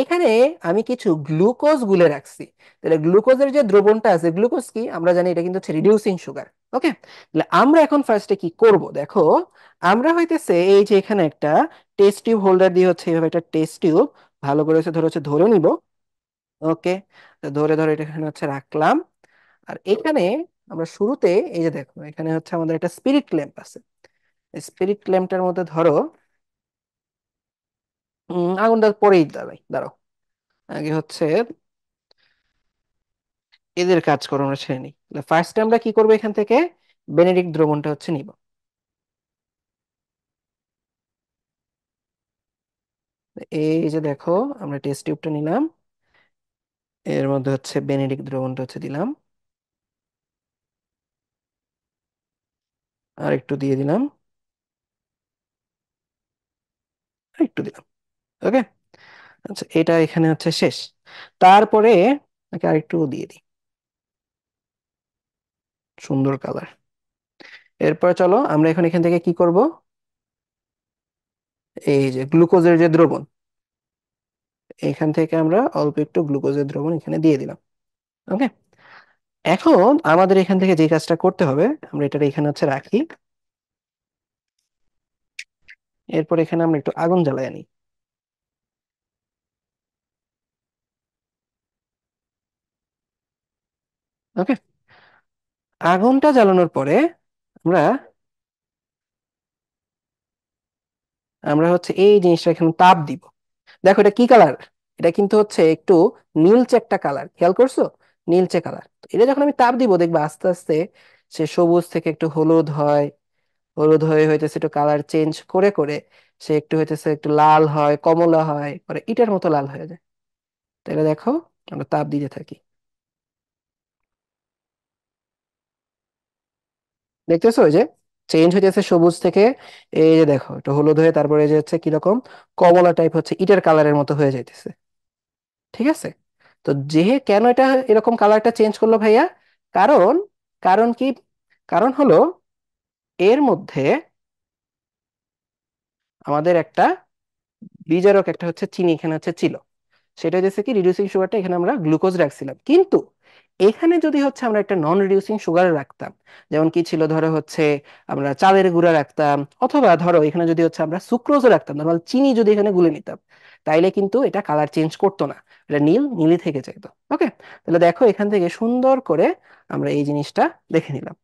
এখানে আমি কিছু গ্লুকোজ গুলে রাখছি। তাহলে গ্লুকোজের যে দ্রবণটা আছে, গ্লুকোজ কি আমরা জানি এটা কিন্তু হচ্ছে রিডিউসিং সুগার। ওকে, তাহলে আমরা এখন ফার্স্টে কি করব দেখো। আমরা হইতেছে এই যে এখানে একটা টেস্ট টিউব হোল্ডার দিয়ে হচ্ছে এইভাবে একটা টেস্ট টিউব ভালো করে হচ্ছে ধরে নিব। ওকে, তো ধরে ধরে এটা এখানে হচ্ছে রাখলাম। আর এখানে আমরা শুরুতে এই যে দেখো এখানে হচ্ছে আমাদের একটা স্পিরিট ল্যাম্প আছে। স্পিরিট ল্যাম্পটার মধ্যে ধরো আগুনটা পরেই দাঁড়াই, দাঁড়াও। আগে হচ্ছে এদের কাজকর্ম আমরা সেরে নিই। ফার্স্টে আমরা কি করবো, এখান থেকে বেনেডিক্ট দ্রবণটা হচ্ছে নিব। এই যে দেখো আমরা টেস্ট টিউবটা নিলাম, এর মধ্যে হচ্ছে বেনেডিক্ট দ্রবণটা হচ্ছে দিলাম, আর একটু দিয়ে দিলাম, আর একটু দিলাম। ওকে, আচ্ছা এটা এখানে হচ্ছে শেষ। তারপরে নাকি আরেকটু দিয়ে দিই, সুন্দর কালার। এরপর চলো আমরা এখন এখান থেকে কি করব, এই যে গ্লুকোজের যে দ্রবণ, এখান থেকে আমরা অল্প একটু গ্লুকোজের দ্রবণ এখানে দিয়ে দিলাম। ওকে, এখন আমাদের এখান থেকে যে কাজটা করতে হবে, আমরা এটা এখানে হচ্ছে রাখি। এরপর এখানে আমরা একটু আগুন জ্বালাই আনি। ওকে, আগুনটা জ্বালানোর পরে আমরা আমরা হচ্ছে এই জিনিসটা এখানে তাপ দিব। দেখো এটা কি কালার, এটা কিন্তু হচ্ছে একটু নীলচে একটা কালার, খেয়াল করছো? নীলচে কালার। এটা যখন আমি তাপ দিব দেখবা আস্তে আস্তে সে সবুজ থেকে একটু হলুদ হয়, হলুদ হয়ে হইতেছে একটু কালার চেঞ্জ করে করে সে একটু হইতেছে একটু লাল হয়, কমলা হয়, পরে ইটার মতো লাল হয়ে যায়। তাহলে দেখো আমরা তাপ দিতে থাকি, দেখতেছো ওই যে চেঞ্জ হইতেছে সবুজ থেকে, এই যে দেখো একটু হলুদ হয়ে তারপরে এই যে হচ্ছে কিরকম কমলা টাইপ হচ্ছে ইটের কালারের মতো হয়ে যাইতেছে। ঠিক আছে, তো কেন এটা এরকম কালারটা চেঞ্জ করলো ভাইয়া? কারণ কারণ কি, কারণ হলো এর মধ্যে আমাদের একটা বিজারক একটা হচ্ছে চিনি এখানে হচ্ছে ছিল। সেটা হচ্ছে কি রিডিউসিং সুগারটা এখানে আমরা গ্লুকোজ রাখছিলাম, কিন্তু এখানে যদি হচ্ছে আমরা একটা নন রিডিউসিং সুগার রাখতাম, যেমন কি ছিল ধরো হচ্ছে আমরা চালের গুঁড়া রাখতাম, অথবা ধরো এখানে যদি হচ্ছে আমরা সুক্রোজও রাখতাম, নর্মাল চিনি যদি এখানে গুলে নিতাম, তাইলে কিন্তু এটা কালার চেঞ্জ করতো না, এটা নীল নীলই থেকে যেত। ওকে, তাহলে দেখো এখান থেকে সুন্দর করে আমরা এই জিনিসটা দেখে নিলাম।